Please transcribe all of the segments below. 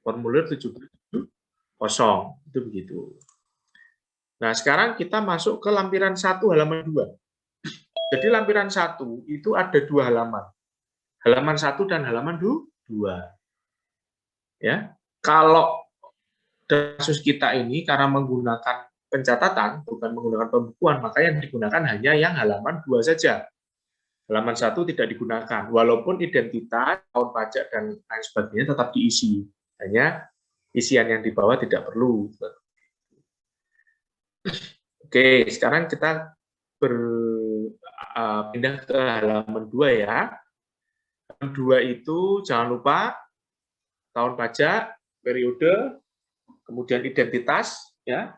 Formulir 770, itu begitu. Nah, sekarang kita masuk ke lampiran 1 halaman 2. Jadi lampiran 1 itu ada 2 halaman. Halaman 1 dan halaman 2. Ya. Kalau kasus kita ini karena menggunakan pencatatan, bukan menggunakan pembukuan, maka yang digunakan hanya yang halaman 2 saja. Halaman 1 tidak digunakan, walaupun identitas, tahun pajak, dan lain sebagainya tetap diisi. Hanya isian yang di bawah tidak perlu. Oke, sekarang kita berpindah ke halaman 2 ya. Halaman 2 itu jangan lupa tahun pajak, periode, kemudian identitas ya,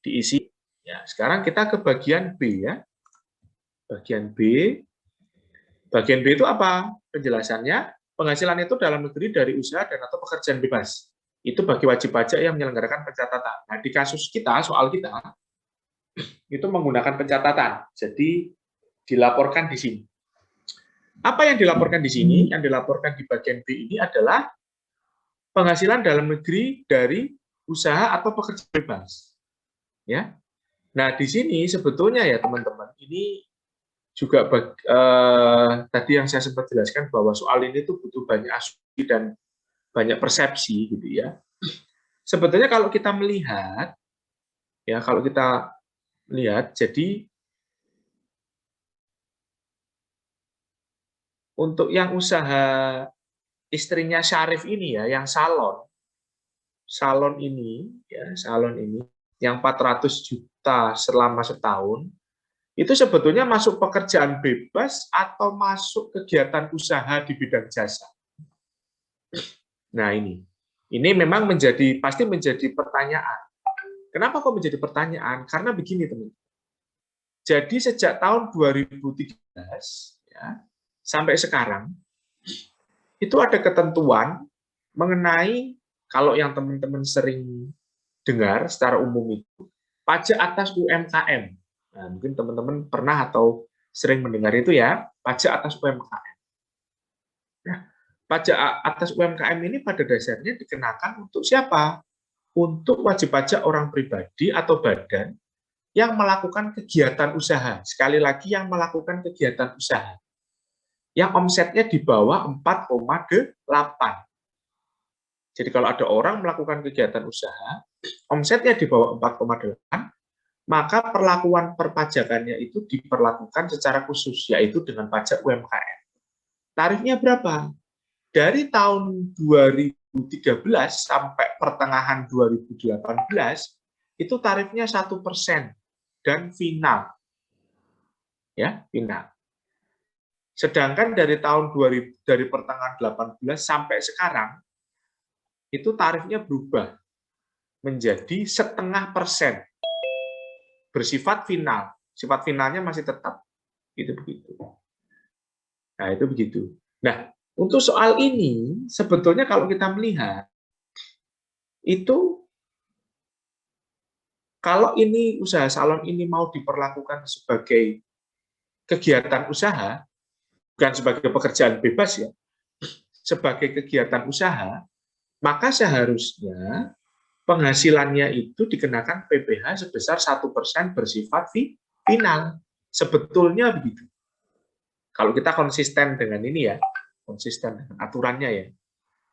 diisi. Ya, sekarang kita ke bagian B ya. Bagian B. Bagian B itu apa? Penjelasannya, penghasilan itu dalam negeri dari usaha dan atau pekerjaan bebas. Itu bagi wajib pajak yang menyelenggarakan pencatatan. Nah, di kasus kita, soal kita, itu menggunakan pencatatan. Jadi dilaporkan di sini. Apa yang dilaporkan di sini? Yang dilaporkan di bagian B ini adalah penghasilan dalam negeri dari usaha atau pekerjaan bebas. Ya. Nah, di sini sebetulnya ya teman-teman, ini juga tadi yang saya sempat jelaskan bahwa soal ini tuh butuh banyak asumsi dan banyak persepsi gitu ya. Sebetulnya kalau kita melihat ya, jadi untuk yang usaha istrinya Syarif ini ya, yang salon ini ya, salon ini yang 400 juta selama setahun, itu sebetulnya masuk pekerjaan bebas atau masuk kegiatan usaha di bidang jasa. Nah, ini memang pasti menjadi pertanyaan. Kenapa kok menjadi pertanyaan? Karena begini, teman. Jadi sejak tahun 2013 ya, sampai sekarang itu ada ketentuan mengenai, kalau yang teman-teman sering dengar secara umum itu, pajak atas UMKM. Nah, mungkin teman-teman pernah atau sering mendengar itu ya, pajak atas UMKM. Nah, pajak atas UMKM ini pada dasarnya dikenakan untuk siapa? Untuk wajib pajak orang pribadi atau badan yang melakukan kegiatan usaha. Sekali lagi, yang melakukan kegiatan usaha. Yang omsetnya di bawah 4,8. Jadi kalau ada orang melakukan kegiatan usaha, omsetnya di bawah 4,8, maka perlakuan perpajakannya itu diperlakukan secara khusus, yaitu dengan pajak UMKM. Tarifnya berapa? Dari tahun 2013 sampai pertengahan 2018, itu tarifnya 1% dan final. Ya, final. Sedangkan dari tahun 2000, dari pertengahan 18 sampai sekarang, itu tarifnya berubah menjadi 0,5%. Bersifat final. Sifat finalnya masih tetap. Itu begitu. Nah, itu begitu. Nah, untuk soal ini, sebetulnya kalau kita melihat, itu kalau ini usaha salon ini mau diperlakukan sebagai kegiatan usaha, bukan sebagai pekerjaan bebas ya, sebagai kegiatan usaha, maka seharusnya penghasilannya itu dikenakan PPh sebesar 1% bersifat final. Sebetulnya begitu. Kalau kita konsisten dengan ini ya, konsisten dengan aturannya ya,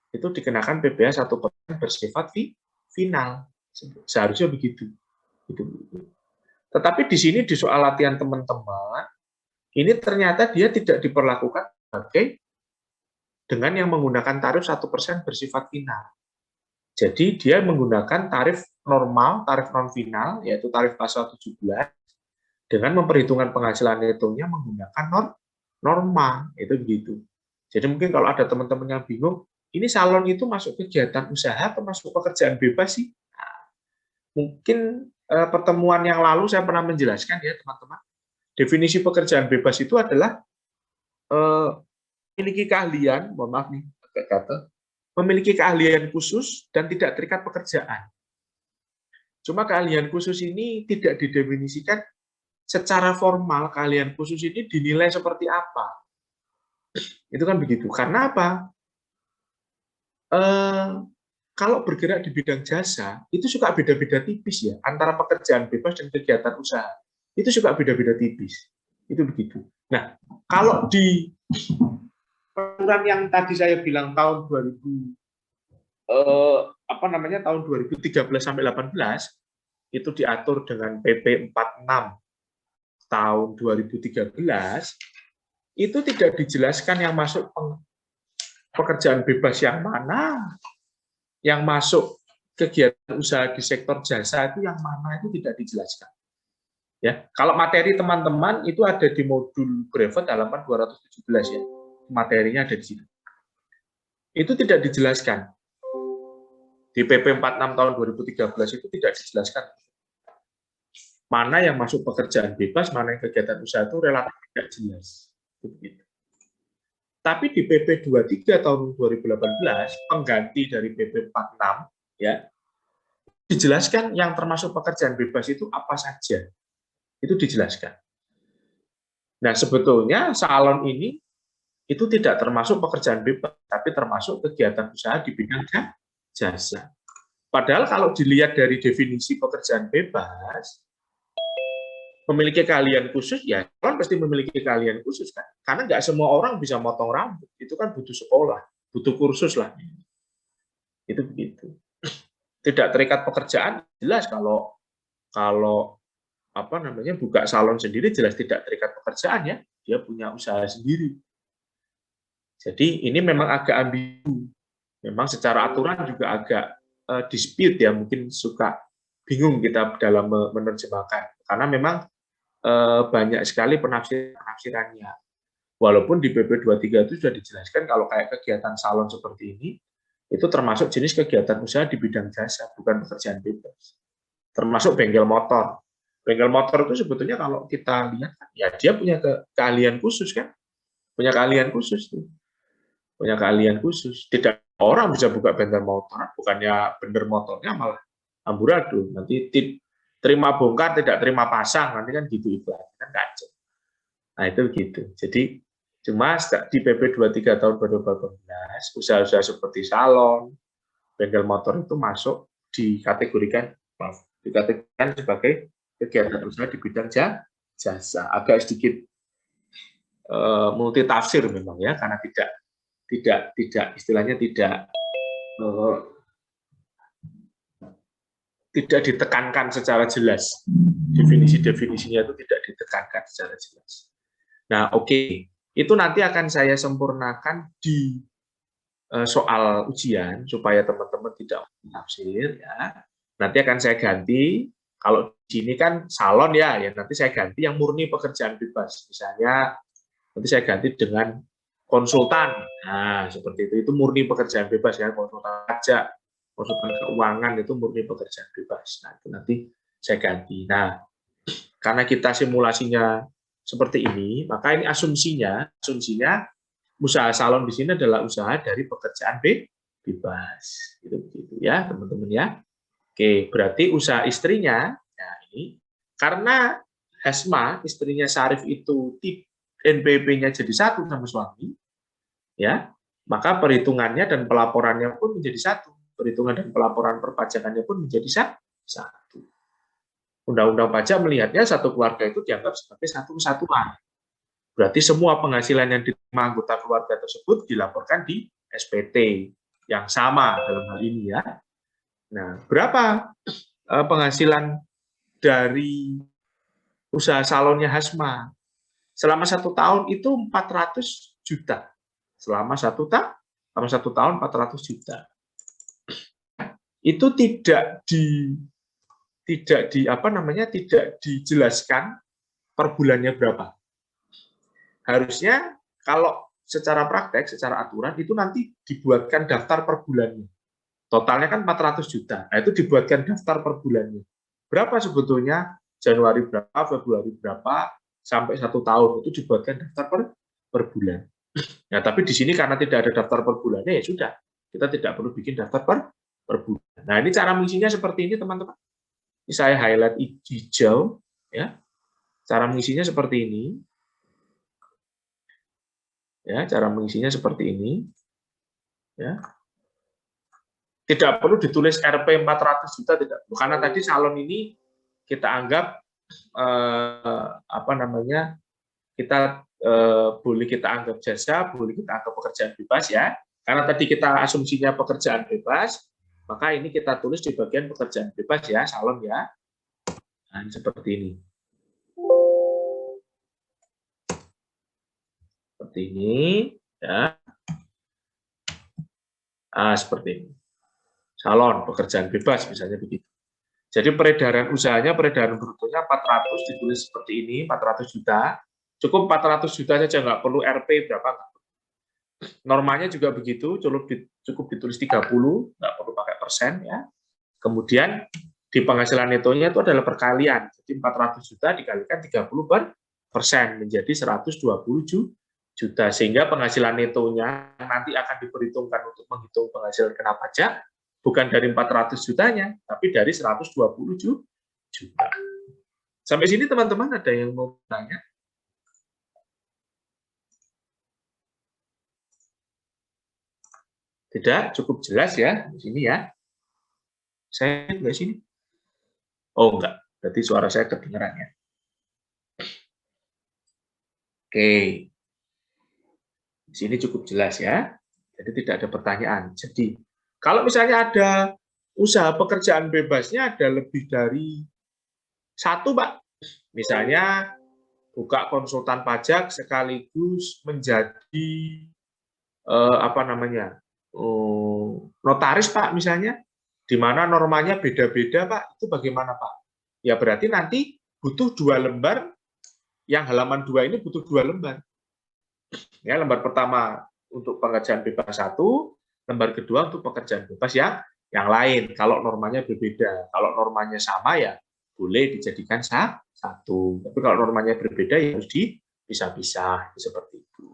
itu dikenakan PPh 1% bersifat final. Seharusnya begitu. Tetapi di sini di soal latihan teman-teman, ini ternyata dia tidak diperlakukan sebagai dengan yang menggunakan tarif 1% bersifat final. Jadi dia menggunakan tarif normal, tarif non final, yaitu tarif pasal 17, dengan memperhitungkan penghasilan nettonya menggunakan norma, itu begitu. Jadi mungkin kalau ada teman-teman yang bingung, ini salon itu masuk kegiatan usaha atau masuk pekerjaan bebas sih? Nah, mungkin pertemuan yang lalu saya pernah menjelaskan ya teman-teman, definisi pekerjaan bebas itu adalah memiliki keahlian, mohon maaf nih, kata memiliki keahlian khusus dan tidak terikat pekerjaan. Cuma keahlian khusus ini tidak didefinisikan secara formal, keahlian khusus ini dinilai seperti apa. Itu kan begitu. Karena apa? kalau bergerak di bidang jasa, itu suka beda-beda tipis ya, antara pekerjaan bebas dan kegiatan usaha. Itu suka beda-beda tipis. Itu begitu. Nah, kalau di peraturan yang tadi saya bilang tahun 2000 tahun 2013 sampai 18 itu diatur dengan PP 46 tahun 2013, itu tidak dijelaskan yang masuk pekerjaan bebas yang mana, yang masuk kegiatan usaha di sektor jasa itu yang mana, itu tidak dijelaskan. Ya, kalau materi teman-teman itu ada di modul brevet halaman 217 ya. Materinya ada di situ. Itu tidak dijelaskan. Di PP 46 tahun 2013 itu tidak dijelaskan mana yang masuk pekerjaan bebas, mana yang kegiatan usaha, itu relatif tidak jelas. Begitu. Tapi di PP 23 tahun 2018, pengganti dari PP 46, ya, dijelaskan yang termasuk pekerjaan bebas itu apa saja. Itu dijelaskan. Nah, sebetulnya salon ini itu tidak termasuk pekerjaan bebas, tapi termasuk kegiatan usaha di bidang jasa. Padahal kalau dilihat dari definisi pekerjaan bebas, memiliki keahlian khusus, ya kan pasti memiliki keahlian khusus kan, karena nggak semua orang bisa motong rambut, itu kan butuh sekolah, butuh kursus lah, itu begitu. Tidak terikat pekerjaan, jelas kalau buka salon sendiri jelas tidak terikat pekerjaan ya, dia punya usaha sendiri. Jadi ini memang agak ambigu, memang secara aturan juga agak dispute ya, mungkin suka bingung kita dalam menerjemahkan, karena memang banyak sekali penafsirannya. Walaupun di PP 23 itu sudah dijelaskan kalau kayak kegiatan salon seperti ini, itu termasuk jenis kegiatan usaha di bidang jasa, bukan pekerjaan bebas. Termasuk bengkel motor. Bengkel motor itu sebetulnya kalau kita lihat, ya dia punya keahlian khusus kan, punya keahlian khusus tuh. Punya keahlian khusus. Tidak orang bisa buka bengkel motor, bukannya bener motornya malah amburadul. Nanti terima bongkar, tidak terima pasang, nanti kan gitu iklan, kan kacau. Nah itu gitu. Jadi cuma di PP 23 tahun 2018, usaha-usaha seperti salon, bengkel motor itu masuk dikategorikan sebagai kegiatan usaha di bidang jasa. Agak sedikit multi tafsir memang ya, karena tidak istilahnya tidak ditekankan secara jelas. Definisi-definisinya itu tidak ditekankan secara jelas. Nah, oke. Itu nanti akan saya sempurnakan di soal ujian, supaya teman-teman tidak tafsir. Ya. Nanti akan saya ganti, kalau di sini kan salon ya, nanti saya ganti yang murni pekerjaan bebas. Misalnya, nanti saya ganti dengan konsultan. Nah, seperti itu murni pekerjaan bebas ya, konsultan pajak, konsultan keuangan itu murni pekerjaan bebas. Nah, itu nanti saya ganti. Nah, karena kita simulasinya seperti ini, maka ini asumsinya usaha salon di sini adalah usaha dari pekerjaan bebas. Itu begitu ya, teman-teman ya. Oke, berarti usaha istrinya, nah ini karena Hasma, istrinya Syarif itu NPWP-nya jadi satu sama suami, ya, maka perhitungannya dan pelaporannya pun menjadi satu. Perhitungan dan pelaporan perpajakannya pun menjadi satu. Undang-undang pajak melihatnya satu keluarga itu dianggap sebagai satu kesatuan. Berarti semua penghasilan yang diterima anggota keluarga tersebut dilaporkan di SPT yang sama dalam hal ini ya. Nah, berapa penghasilan dari usaha salonnya Hasma? Selama 1 tahun itu 400 juta. Selama satu tahun 400 juta. Itu tidak dijelaskan per bulannya berapa. Harusnya kalau secara praktek, secara aturan itu nanti dibuatkan daftar per bulannya. Totalnya kan 400 juta. Nah, itu dibuatkan daftar per bulannya. Berapa sebetulnya? Januari berapa, Februari berapa, sampai 1 tahun itu dibuatkan daftar per bulan. Nah, tapi di sini karena tidak ada daftar per bulannya, ya sudah. Kita tidak perlu bikin daftar per bulan. Nah, ini cara mengisinya seperti ini, teman-teman. Ini saya highlight hijau, ya. Cara mengisinya seperti ini. Ya, cara mengisinya seperti ini. Ya. Tidak perlu ditulis RP 400 juta, tidak perlu. Karena tadi salon ini kita anggap apa namanya, kita boleh kita anggap jasa, boleh kita anggap pekerjaan bebas ya. Karena tadi kita asumsinya pekerjaan bebas, maka ini kita tulis di bagian pekerjaan bebas ya, salon ya. Nah, seperti ini. Seperti ini ya. Nah, seperti ini. Salon, pekerjaan bebas, misalnya begitu. Jadi peredaran usahanya, peredaran brutonya 400, ditulis seperti ini, 400 juta. Cukup 400 juta saja, nggak perlu RP berapa. Normanya juga begitu, cukup ditulis 30, nggak perlu pakai persen. Ya. Kemudian di penghasilan netonya itu adalah perkalian. Jadi 400 juta dikalikan 30%, menjadi 120 juta. Sehingga penghasilan netonya nanti akan diperhitungkan untuk menghitung penghasilan kena pajak, bukan dari 400 jutanya, tapi dari 120 juta. Sampai sini teman-teman ada yang mau tanya? Tidak, cukup jelas ya di sini ya. Saya enggak sini. Oh enggak, berarti suara saya kedengeran ya. Oke. Di sini cukup jelas ya. Jadi tidak ada pertanyaan. Jadi kalau misalnya ada usaha pekerjaan bebasnya ada lebih dari satu, Pak. Misalnya buka konsultan pajak sekaligus menjadi apa namanya, notaris, Pak, misalnya, di mana normanya beda-beda, Pak. Itu bagaimana, Pak? Ya berarti nanti butuh 2 lembar, yang halaman 2 ini butuh 2 lembar. Ya, lembar pertama untuk pekerjaan bebas 1, lembar kedua untuk pekerjaan bebas yang lain. Kalau normanya berbeda, kalau normanya sama ya boleh dijadikan satu. Tapi kalau normanya berbeda ya harus dipisah-pisah seperti itu.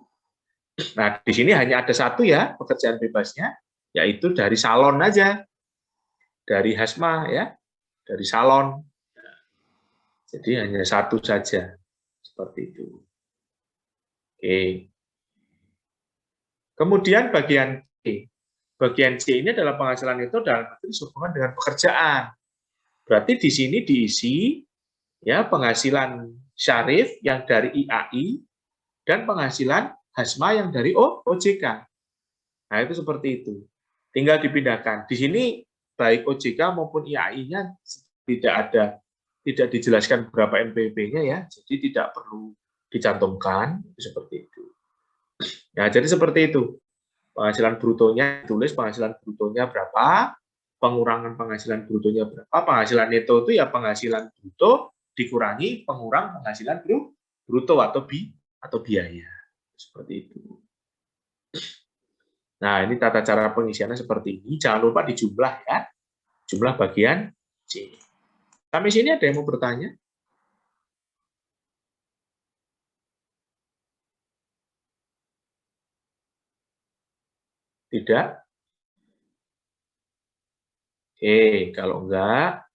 Nah, di sini hanya ada satu ya pekerjaan bebasnya, yaitu dari salon aja, dari Hasma ya, dari salon. Jadi hanya satu saja seperti itu. Oke. Kemudian bagian C. Bagian C ini adalah penghasilan itu dalam negeri sehubungan dengan pekerjaan. Berarti di sini diisi ya penghasilan Syarif yang dari IAI dan penghasilan Hasma yang dari OJK. Nah, itu seperti itu. Tinggal dipindahkan. Di sini baik OJK maupun IAI-nya tidak dijelaskan berapa NPWP-nya ya. Jadi tidak perlu dicantumkan seperti itu. Nah, jadi seperti itu. Penghasilan brutonya ditulis penghasilan brutonya berapa, pengurangan penghasilan brutonya berapa, penghasilan neto itu ya penghasilan bruto dikurangi pengurang penghasilan bruto atau biaya. Seperti itu. Nah, ini tata cara pengisiannya seperti ini. Jangan lupa dijumlah ya. Jumlah bagian C. Sampai sini ada yang mau bertanya? Tidak? Oke, kalau enggak,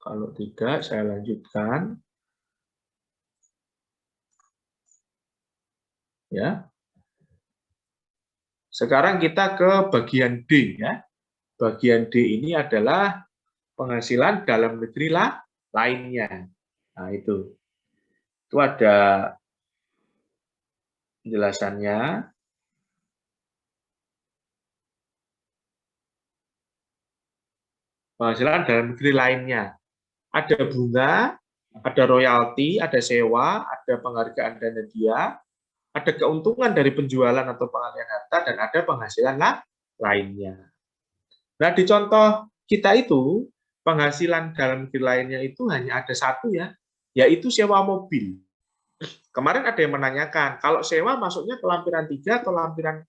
kalau tidak, saya lanjutkan. Ya. Sekarang kita ke bagian D ya. Bagian D ini adalah penghasilan dalam negeri lainnya. Nah, itu. Itu ada penjelasannya. Penghasilan dalam negeri lainnya. Ada bunga, ada royalti, ada sewa, ada penghargaan dan hadiah, ada keuntungan dari penjualan atau pengalihan harta, dan ada penghasilan lainnya. Nah, di contoh kita itu, penghasilan dalam negeri lainnya itu hanya ada satu ya, yaitu sewa mobil. Kemarin ada yang menanyakan, kalau sewa masuknya ke lampiran 3 atau lampiran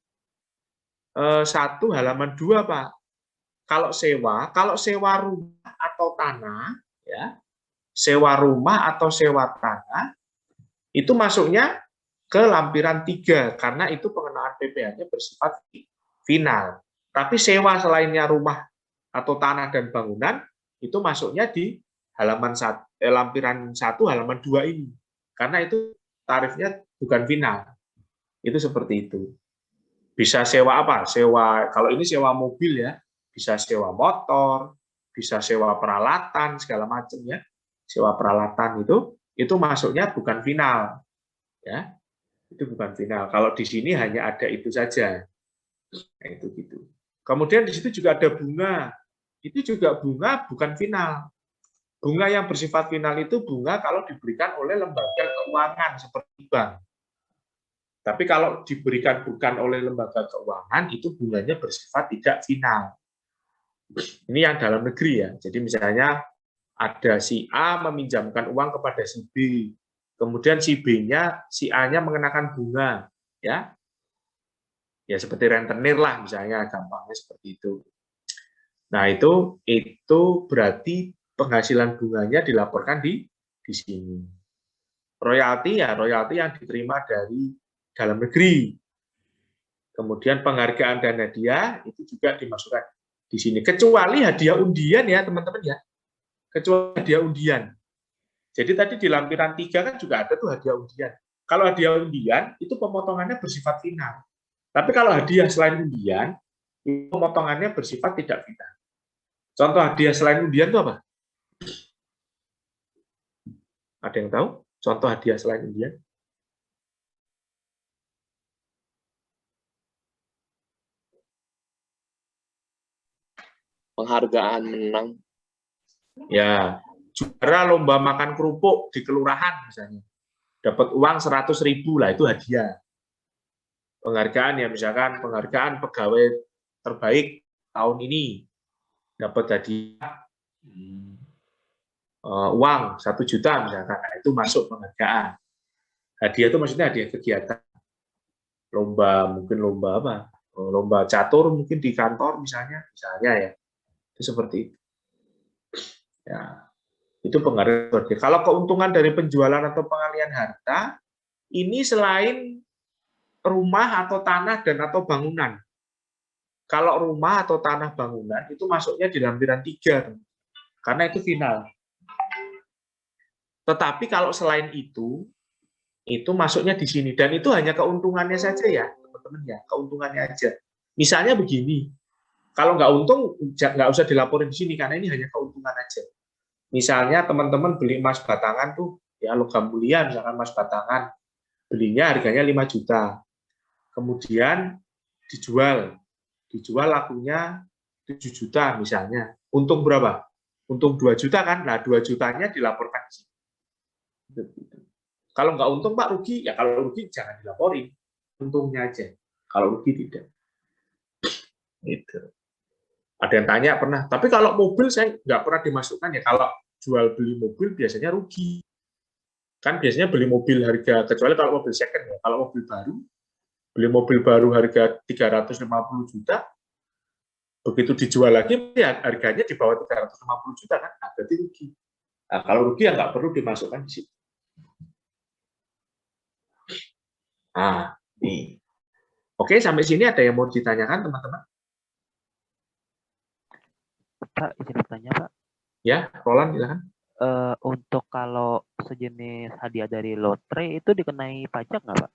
1 halaman 2, Pak? Kalau sewa rumah atau tanah, ya, sewa rumah atau sewa tanah, itu masuknya ke lampiran 3, karena itu pengenaan PPh-nya bersifat final. Tapi sewa selainnya rumah atau tanah dan bangunan, itu masuknya di halaman lampiran 1, halaman 2 ini. Karena itu tarifnya bukan final. Itu seperti itu. Bisa sewa apa? Sewa, kalau ini sewa mobil ya, bisa sewa motor, bisa sewa peralatan segala macam ya. Sewa peralatan itu masuknya bukan final ya. Itu bukan final. Kalau di sini hanya ada itu saja. Nah, itu gitu. Kemudian di situ juga ada bunga. Itu juga bunga bukan final. Bunga yang bersifat final itu bunga kalau diberikan oleh lembaga keuangan seperti bank. Tapi kalau diberikan bukan oleh lembaga keuangan, itu bunganya bersifat tidak final. Ini yang dalam negeri ya. Jadi misalnya ada si A meminjamkan uang kepada si B, kemudian si B-nya, si A-nya mengenakan bunga, ya, ya seperti rentenir lah misalnya, gampangnya seperti itu. Nah itu berarti penghasilan bunganya dilaporkan di sini. Royalti ya royalti yang diterima dari dalam negeri. Kemudian penghargaan dan hadiah itu juga dimasukkan di sini. Kecuali hadiah undian ya teman-teman ya. Kecuali hadiah undian. Jadi tadi di lampiran 3 kan juga ada tuh hadiah undian. Kalau hadiah undian itu pemotongannya bersifat final. Tapi kalau hadiah selain undian, itu pemotongannya bersifat tidak final. Contoh hadiah selain undian itu apa? Ada yang tahu? Contoh hadiah selain undian? Penghargaan menang. Ya, juara lomba makan kerupuk di kelurahan misalnya. Dapat uang 100.000 lah, itu hadiah. Penghargaan ya, misalkan penghargaan pegawai terbaik tahun ini. Dapat hadiah uang 1 juta misalkan. Nah, itu masuk penghargaan. Hadiah itu maksudnya hadiah kegiatan. Lomba, mungkin lomba apa? Lomba catur mungkin di kantor misalnya ya. Itu seperti itu. Ya, itu penghargaan. Kalau keuntungan dari penjualan atau pengalian harta, ini selain rumah atau tanah dan atau bangunan. Kalau rumah atau tanah bangunan itu masuknya di lampiran 3, karena itu final. Tetapi kalau selain itu masuknya di sini, dan itu hanya keuntungannya saja ya, teman-teman ya, keuntungannya aja. Misalnya begini, kalau nggak untung nggak usah dilaporin di sini karena ini hanya keuntungan aja. Misalnya teman-teman beli emas batangan tuh, ya logam mulia, misalkan emas batangan, belinya harganya 5 juta, kemudian dijual lakunya 7 juta misalnya. Untung berapa? Untung 2 juta kan? Nah, 2 jutanya dilaporkan di sini. Kalau nggak untung Pak rugi, ya kalau rugi jangan dilaporin. Untungnya aja. Kalau rugi tidak. Gitu. Ada yang tanya pernah, tapi kalau mobil saya nggak pernah dimasukkan ya. Kalau jual beli mobil biasanya rugi. Kan biasanya beli mobil harga, kecuali kalau mobil second ya. Kalau mobil baru, beli mobil baru harga 350 juta, begitu dijual lagi ya harganya di bawah 350 juta kan, nah, berarti rugi. Nah, kalau rugi ya nggak perlu dimasukkan di situ. Nah, nih. Oke, sampai sini ada yang mau ditanyakan teman-teman? Pak, izin bertanya Pak. Ya, Roland silakan. Untuk kalau sejenis hadiah dari lotre itu dikenai pajak nggak Pak?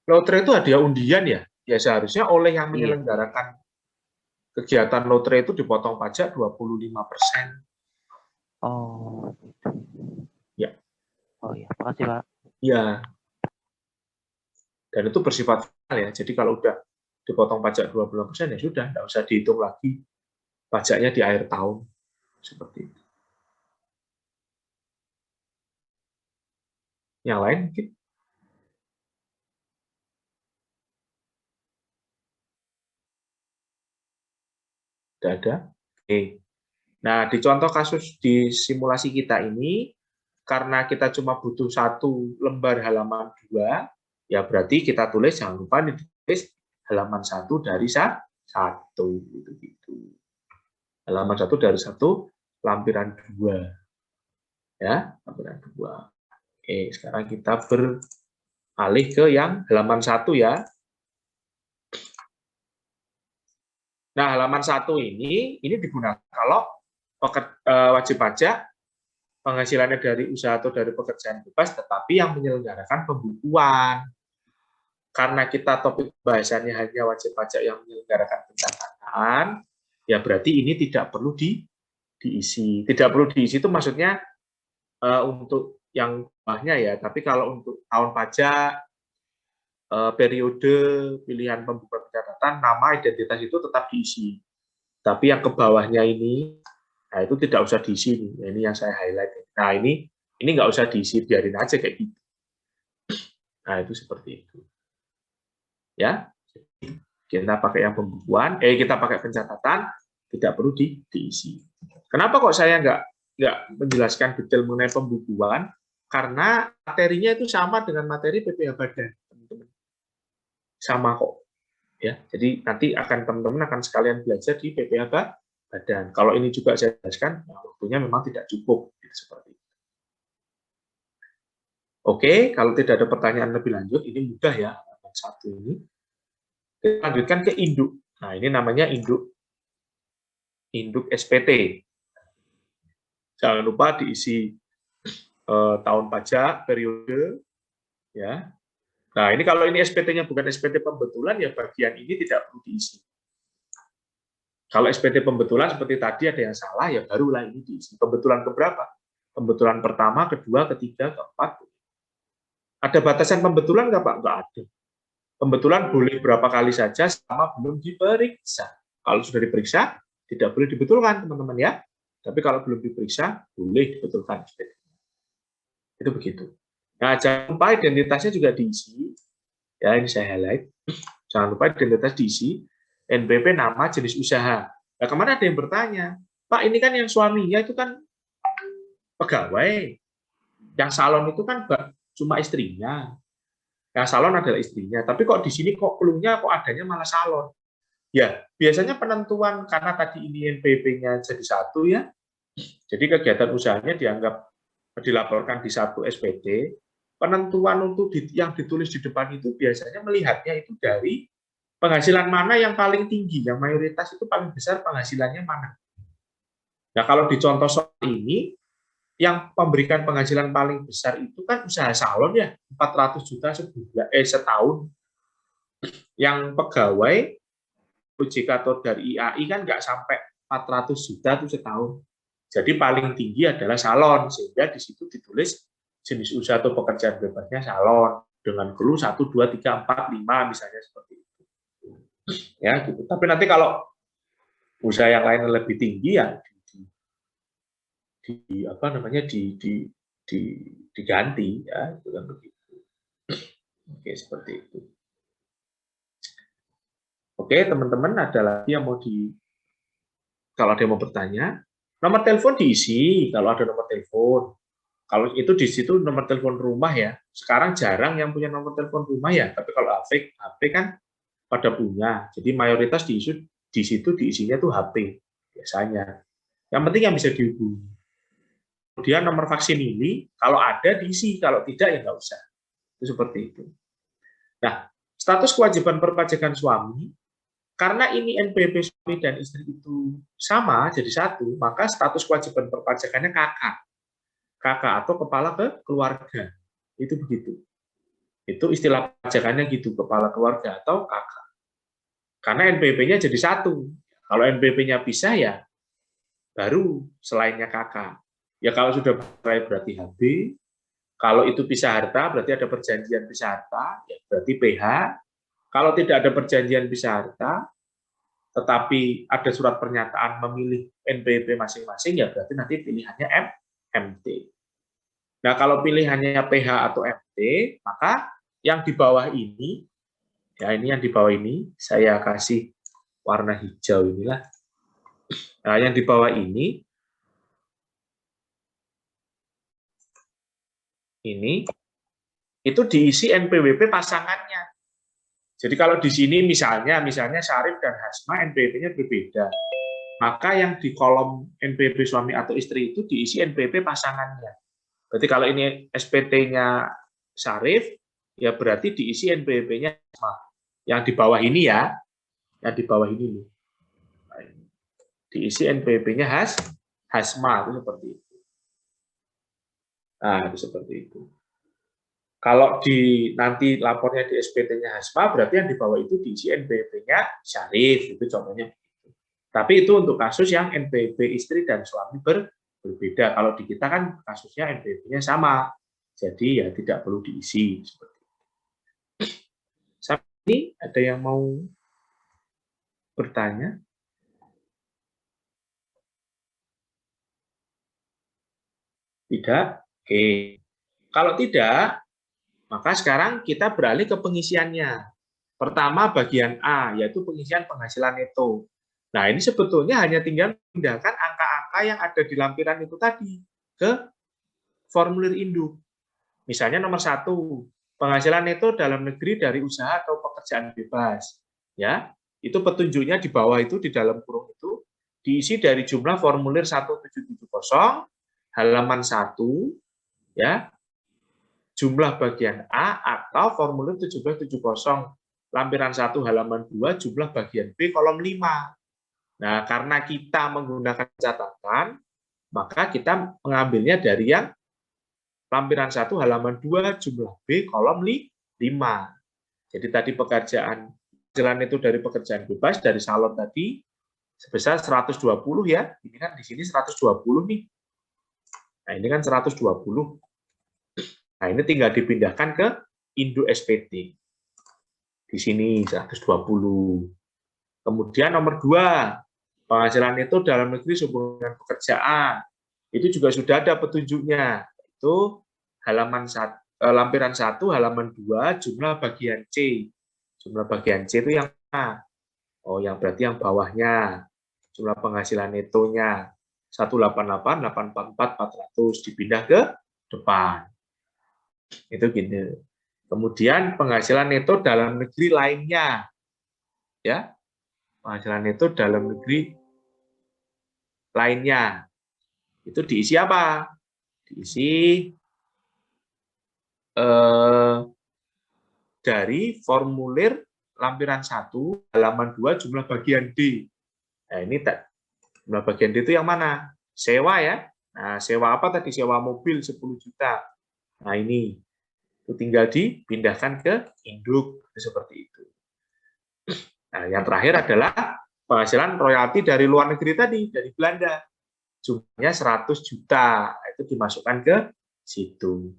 Lotre itu hadiah undian ya? Ya seharusnya oleh yang menyelenggarakan kegiatan lotre itu dipotong pajak 25%. Oh, gitu. Ya. Oh ya, makasih Pak. Ya. Dan itu bersifat final ya. Jadi kalau udah dipotong pajak 25% ya sudah, nggak usah dihitung lagi pajaknya di akhir tahun. Seperti itu. Yang lain mungkin? Tidak ada? Oke. Nah, di contoh kasus di simulasi kita ini, karena kita cuma butuh 1 lembar halaman 2, ya berarti kita tulis, jangan lupa ditulis halaman 1 dari 1. Gitu. Halaman 1 dari 1, lampiran 2. Ya, lampiran 2. Oke, sekarang kita beralih ke yang halaman 1 ya. Nah, halaman 1 ini digunakan kalau wajib pajak penghasilannya dari usaha atau dari pekerjaan bebas, tetapi yang menyelenggarakan pembukuan. Karena kita topik bahasannya hanya wajib pajak yang menyelenggarakan pencatatan, ya berarti ini tidak perlu diisi. Tidak perlu diisi itu maksudnya untuk yang bawahnya ya, tapi kalau untuk tahun pajak, periode pilihan pembukuan pencatatan, nama identitas itu tetap diisi. Tapi yang ke bawahnya ini, nah itu tidak usah diisi nih. Nah, ini yang saya highlight. Nah ini nggak usah diisi, biarin aja kayak gitu. Nah itu seperti itu. Ya, kita pakai yang pembukuan, kita pakai pencatatan, tidak perlu diisi. Kenapa kok saya nggak menjelaskan detail mengenai pembukuan? Karena materinya itu sama dengan materi PPh Badan, teman-teman. Sama kok. Ya, jadi nanti teman-teman akan sekalian belajar di PPh Badan. Kalau ini juga saya jelaskan, waktunya memang tidak cukup. Seperti itu. Oke, kalau tidak ada pertanyaan lebih lanjut, ini mudah ya, satu ini. Kita lanjutkan ke induk. Nah, ini namanya induk SPT. Jangan lupa diisi tahun pajak, periode, ya. Nah, ini kalau ini SPT-nya bukan SPT pembetulan, ya bagian ini tidak perlu diisi. Kalau SPT pembetulan seperti tadi ada yang salah, ya barulah ini diisi. Pembetulan keberapa? Pembetulan pertama, kedua, ketiga, keempat. Ada batasan pembetulan nggak, Pak? Nggak ada. Pembetulan boleh berapa kali saja selama belum diperiksa. Kalau sudah diperiksa, tidak boleh dibetulkan, teman-teman ya. Tapi kalau belum diperiksa, boleh dibetulkan. Itu begitu. Nah, jangan lupa identitasnya juga diisi. Ya, ini saya highlight. Jangan lupa identitas diisi. NPP nama jenis usaha. Nah, kemarin ada yang bertanya, Pak, ini kan yang suaminya itu kan pegawai. Yang salon itu kan cuma istrinya. Yang salon adalah istrinya. Tapi kok di sini kok clue-nya kok adanya malah salon. Ya, biasanya penentuan karena tadi ini NPP-nya jadi satu ya. Jadi kegiatan usahanya dianggap dilaporkan di satu SPT. Penentuan untuk yang ditulis di depan itu biasanya melihatnya itu dari penghasilan mana yang paling tinggi, yang mayoritas itu paling besar penghasilannya mana. Nah, kalau di contoh soal ini, yang memberikan penghasilan paling besar itu kan usaha salon ya, 400 juta setahun. Yang pegawai ojikator dari IAI kan nggak sampai 400 juta itu setahun. Jadi paling tinggi adalah salon, sehingga di situ ditulis jenis usaha atau pekerjaan bebasnya salon dengan clue 1, 2, 3, 4, 5 misalnya seperti itu. Ya, gitu. Tapi nanti kalau usaha yang lain lebih tinggi ya diganti ya, itu kan begitu. Oke, seperti itu. Oke, teman-teman, ada lagi yang kalau ada yang mau bertanya, nomor telepon diisi kalau ada nomor telepon. Kalau itu di situ nomor telepon rumah ya. Sekarang jarang yang punya nomor telepon rumah ya, tapi kalau HP kan pada punya. Jadi mayoritas di situ diisinya tuh HP biasanya. Yang penting yang bisa dihubungi. Kemudian nomor vaksin ini kalau ada diisi, kalau tidak ya nggak usah. Itu seperti itu. Nah, status kewajiban perpajakan suami, karena ini NPWP suami dan istri itu sama, jadi satu, maka status kewajiban perpajakannya kakak. Kakak atau kepala keluarga. Itu begitu. Itu istilah pajakannya gitu, kepala keluarga atau kakak. Karena NPWP-nya jadi satu. Kalau NPWP-nya pisah ya baru selainnya kakak. Ya kalau sudah berarti HB, kalau itu pisah harta berarti ada perjanjian pisah harta, ya berarti PH. Kalau tidak ada perjanjian pisah harta, tetapi ada surat pernyataan memilih NPWP masing-masing, ya berarti nanti pilihannya MT. Nah, kalau pilihannya PH atau MT, maka yang di bawah ini, ya ini yang di bawah ini, saya kasih warna hijau inilah. Nah, yang di bawah ini itu diisi NPWP pasangannya. Jadi kalau di sini misalnya Syarif dan Hasma NPWP-nya berbeda, maka yang di kolom NPWP suami atau istri itu diisi NPWP pasangannya. Berarti kalau ini SPT-nya Syarif, ya berarti diisi NPWP-nya Hasma. Yang di bawah ini ya, yang di bawah ini nih. Diisi NPWP-nya Hasma, itu seperti itu. Nah, itu seperti itu. Kalau nanti lapornya di SPT-nya Haspa, berarti yang di bawah itu diisi NPWP-nya Syarif, itu contohnya. Tapi itu untuk kasus yang NPWP istri dan suami berbeda. Kalau di kita kan kasusnya NPWP-nya sama, jadi ya tidak perlu diisi. Seperti itu. Sampai ini ada yang mau bertanya? Tidak? Oke. Kalau tidak, maka sekarang kita beralih ke pengisiannya. Pertama bagian A, yaitu pengisian penghasilan neto. Nah, ini sebetulnya hanya tinggal memindahkan angka-angka yang ada di lampiran itu tadi ke formulir induk. Misalnya nomor 1, penghasilan neto dalam negeri dari usaha atau pekerjaan bebas. Ya, itu petunjuknya di bawah itu, di dalam kurung itu, diisi dari jumlah formulir 1770, halaman 1, ya, jumlah bagian A, atau formulir 1770, lampiran 1 halaman 2, jumlah bagian B kolom 5. Nah, karena kita menggunakan catatan, maka kita mengambilnya dari yang lampiran 1 halaman 2, jumlah B kolom 5. Jadi tadi pekerjaan jalan itu dari pekerjaan bebas, dari salon tadi, sebesar 120 ya. Ini kan di sini 120 nih. Nah, ini kan 120. Nah, ini tinggal dipindahkan ke induk SPT. Di sini 120. Kemudian nomor 2, penghasilan itu dalam negeri sehubungan pekerjaan. Itu juga sudah ada petunjuknya. Itu halaman lampiran 1, halaman 2, jumlah bagian C. Jumlah bagian C itu yang A. Oh, yang berarti yang bawahnya. Jumlah penghasilan netonya 188, 844, 400 dipindah ke depan. Itu gini. Kemudian penghasilan neto dalam negeri lainnya. Ya. Penghasilan neto dalam negeri lainnya. Itu diisi apa? Diisi dari formulir lampiran 1, halaman 2, jumlah bagian D. Nah, ini jumlah bagian D itu yang mana? Sewa ya. Nah, sewa apa tadi? Sewa mobil 10 juta. Nah, ini. Itu tinggal dipindahkan ke induk. Seperti itu. Nah, yang terakhir adalah penghasilan royalti dari luar negeri tadi, dari Belanda. Jumlahnya 100 juta. Itu dimasukkan ke situ.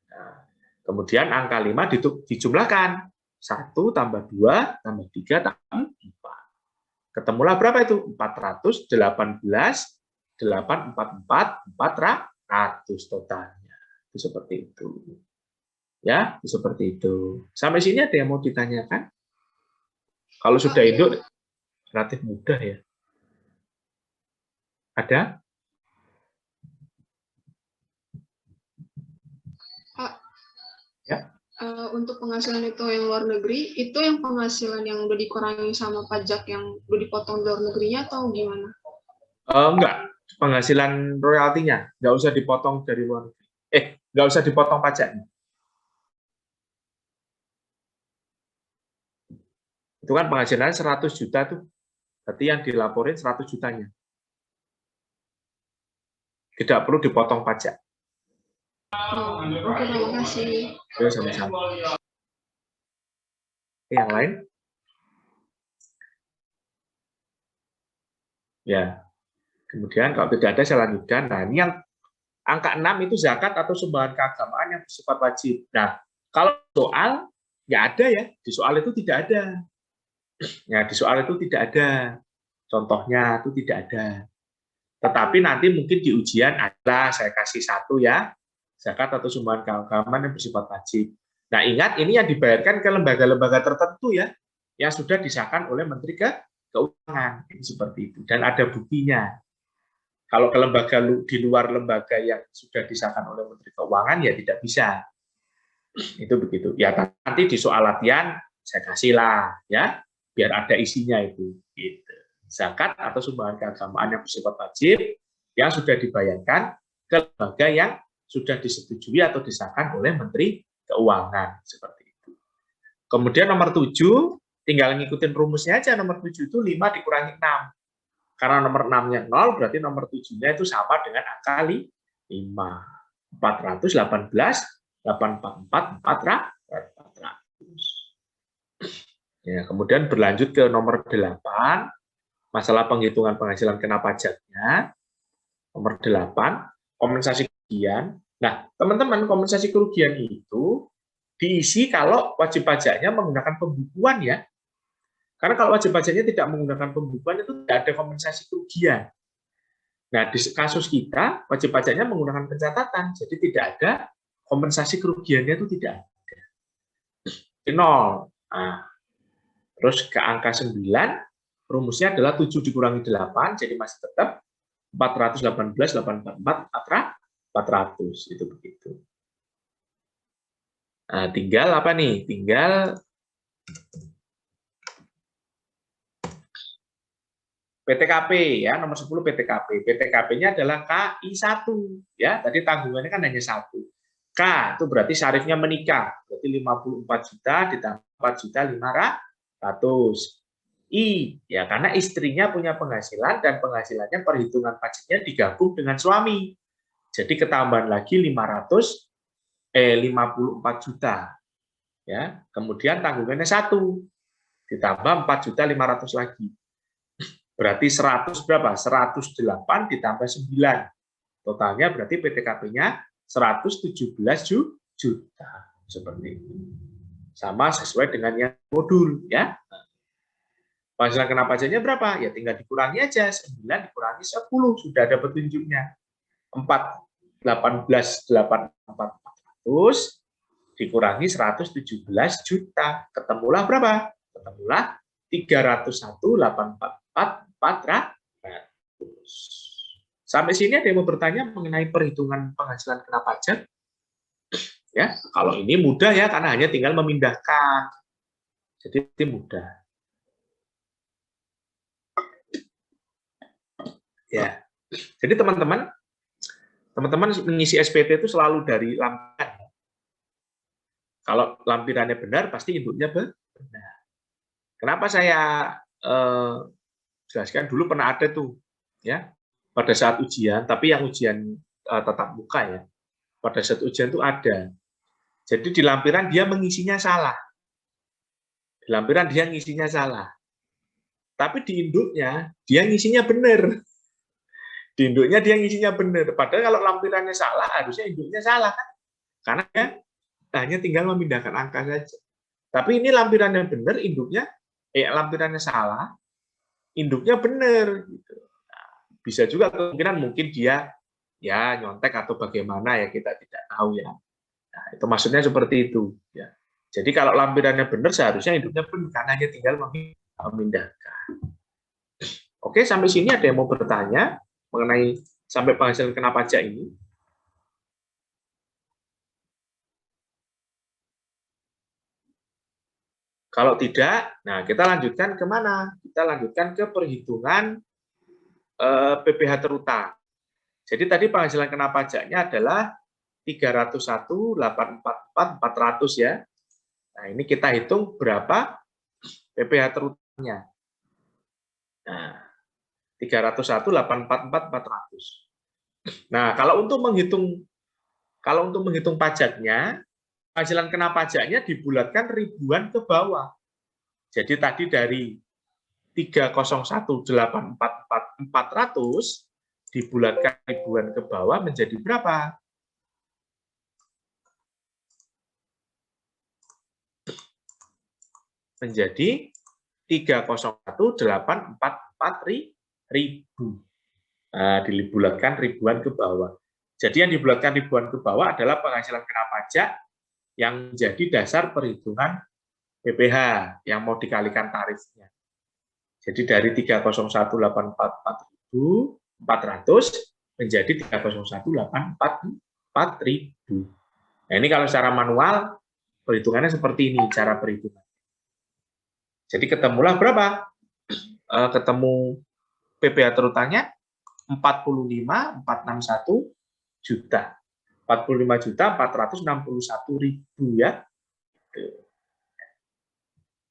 Nah, kemudian angka 5 dijumlahkan. 1 tambah 2 tambah 3 tambah 4. Ketemulah berapa itu? 418, 844, 400 totalnya. Itu seperti itu. Ya, itu seperti itu. Sampai sini ada yang mau ditanyakan? Kalau sudah induk, relatif mudah ya. Ada? Pak, ya. Untuk penghasilan itu yang luar negeri, itu yang penghasilan yang udah dikurangi sama pajak yang udah dipotong di luar negerinya atau gimana? Enggak, penghasilan royaltinya nggak usah dipotong dari luar negeri. Nggak usah dipotong pajaknya. Itu kan penghasilan 100 juta tuh. Berarti yang dilaporin 100 jutanya. Tidak perlu dipotong pajak. Oke, terima kasih. Ya, sama-sama. Yang lain? Ya. Kemudian kalau tidak ada saya lanjutkan. Nah, ini yang angka 6 itu zakat atau sumbangan keagamaan yang bersifat wajib. Nah, kalau soal nggak ada ya. Di soal itu tidak ada. Ya, di soal itu tidak ada. Contohnya itu tidak ada. Tetapi nanti mungkin di ujian adalah saya kasih 1 ya. Zakat atau sumbangan keagamaan yang bersifat wajib. Nah, ingat ini yang dibayarkan ke lembaga-lembaga tertentu ya, yang sudah disahkan oleh Menteri Keuangan. Ini seperti itu. Dan ada buktinya. Kalau ke lembaga di luar lembaga yang sudah disahkan oleh Menteri Keuangan ya tidak bisa. Itu begitu. Ya nanti di soal latihan saya kasih lah ya, biar ada isinya itu. Gitu. Zakat atau sumbangan keagamaan yang bersifat wajib yang sudah dibayarkan ke lembaga yang sudah disetujui atau disahkan oleh Menteri Keuangan seperti itu. Kemudian nomor 7 tinggal ngikutin rumusnya aja. Nomor 7 itu 5 dikurangi 6. Karena nomor 6-nya 0, berarti nomor 7-nya itu sama dengan angka 5. 418, 844, 400. Ya, kemudian berlanjut ke nomor 8, masalah penghitungan penghasilan kena pajaknya. Nomor 8, kompensasi kerugian. Nah, teman-teman, kompensasi kerugian itu diisi kalau wajib pajaknya menggunakan pembukuan ya. Karena kalau wajib pajaknya tidak menggunakan pembukuan itu tidak ada kompensasi kerugian. Nah, di kasus kita wajib pajaknya menggunakan pencatatan, jadi tidak ada kompensasi kerugiannya itu tidak ada. Di 0. Nah, terus ke angka 9, rumusnya adalah 7 dikurangi 8, jadi masih tetap 418, 844, 400. Itu begitu. Nah, tinggal apa nih? Tinggal PTKP ya, nomor 10 PTKP. PTKP-nya adalah KI1 ya. Tadi tanggungannya kan hanya 1. K itu berarti syarifnya menikah. Berarti 54 juta ditambah 4.500.000. I ya karena istrinya punya penghasilan dan penghasilannya perhitungan pajaknya digabung dengan suami. Jadi ketambahan lagi 54 juta. Ya, kemudian tanggungannya 1 ditambah 4.500.000 lagi. Berarti 100 berapa? 108 ditambah 9. Totalnya berarti PTKP-nya 117 juta. Seperti itu. Sama sesuai dengan yang modul. Ya. Penghasilan kena pajaknya berapa? Ya tinggal dikurangi aja. 9 dikurangi 10. Sudah ada petunjuknya. 400 dikurangi 117 juta. Ketemulah berapa? Ketemulah 301.844.400. Sampai sini ada yang mau bertanya mengenai perhitungan penghasilan kena pajak? Ya, kalau ini mudah ya karena hanya tinggal memindahkan. Jadi ini mudah. Ya. Jadi teman-teman mengisi SPT itu selalu dari lampiran. Kalau lampirannya benar pasti induknya benar. Kenapa saya jelaskan dulu pernah ada tuh ya pada saat ujian, tapi yang ujian tatap muka ya. Pada saat ujian itu ada. Jadi di lampiran dia mengisinya salah. Di lampiran dia ngisinya salah. Tapi di induknya dia ngisinya benar. Di induknya dia ngisinya benar. Padahal kalau lampirannya salah harusnya induknya salah kan? Karena ya, hanya tinggal memindahkan angka saja. Tapi ini lampirannya benar, induknya lampirannya salah, induknya benar. Gitu. Nah, bisa juga kemungkinan mungkin dia ya nyontek atau bagaimana ya kita tidak tahu ya. Nah, itu maksudnya seperti itu. Ya. Jadi kalau lampirannya benar seharusnya induknya benar, karena hanya tinggal memindahkan. Oke, sampai sini ada yang mau bertanya mengenai sampai penghasilan kena pajak ini? Kalau tidak, nah kita lanjutkan ke mana? Kita lanjutkan ke perhitungan PPh terutang. Jadi tadi penghasilan kena pajaknya adalah 301.844.400 ya. Nah, ini kita hitung berapa PPh terutangnya. Nah, 301.844.400. Nah, kalau untuk menghitung pajaknya, penghasilan kena pajaknya dibulatkan ribuan ke bawah. Jadi tadi dari 301.844.400 dibulatkan ribuan ke bawah menjadi berapa? Menjadi 301.844.000. Nah, dibulatkan ribuan ke bawah. Jadi yang dibulatkan ribuan ke bawah adalah penghasilan kena pajak yang menjadi dasar perhitungan PPh yang mau dikalikan tarifnya. Jadi dari 301.844.400 menjadi 301.844.000. Nah, ini kalau secara manual perhitungannya seperti ini cara perhitungan. Jadi ketemulah berapa? Ketemu PPh terutangnya 45.461 juta. 45.461.000 ya.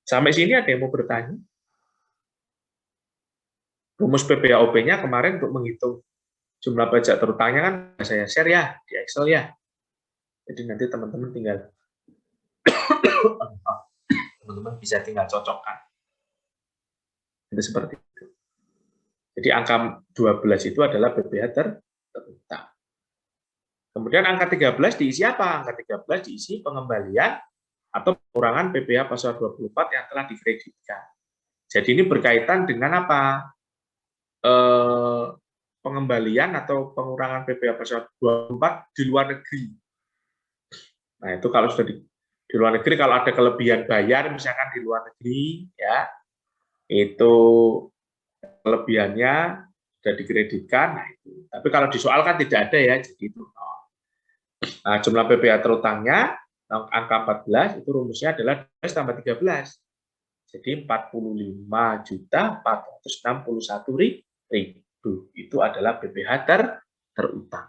Sampai sini ada yang mau bertanya? Rumus PPh-OP-nya kemarin untuk menghitung jumlah pajak terutangnya kan saya share ya di Excel ya. Jadi nanti teman-teman tinggal teman-teman bisa tinggal cocokkan. Itu seperti itu. Jadi angka 12 itu adalah PPh terutang. Kemudian angka 13 diisi apa? Angka 13 diisi pengembalian atau pengurangan PPh pasal 24 yang telah dikreditkan. Jadi ini berkaitan dengan apa? Pengembalian atau pengurangan PPh pasal 24 di luar negeri. Nah, itu kalau sudah di luar negeri, kalau ada kelebihan bayar misalkan di luar negeri ya, itu kelebihannya sudah dikreditkan. Nah, itu. Tapi kalau di soal kan tidak ada ya, jadi itu. Nah, jumlah PPh terutangnya angka 14 itu rumusnya adalah 12 tambah 13. Jadi 45.461.000 itu adalah PPh terutang.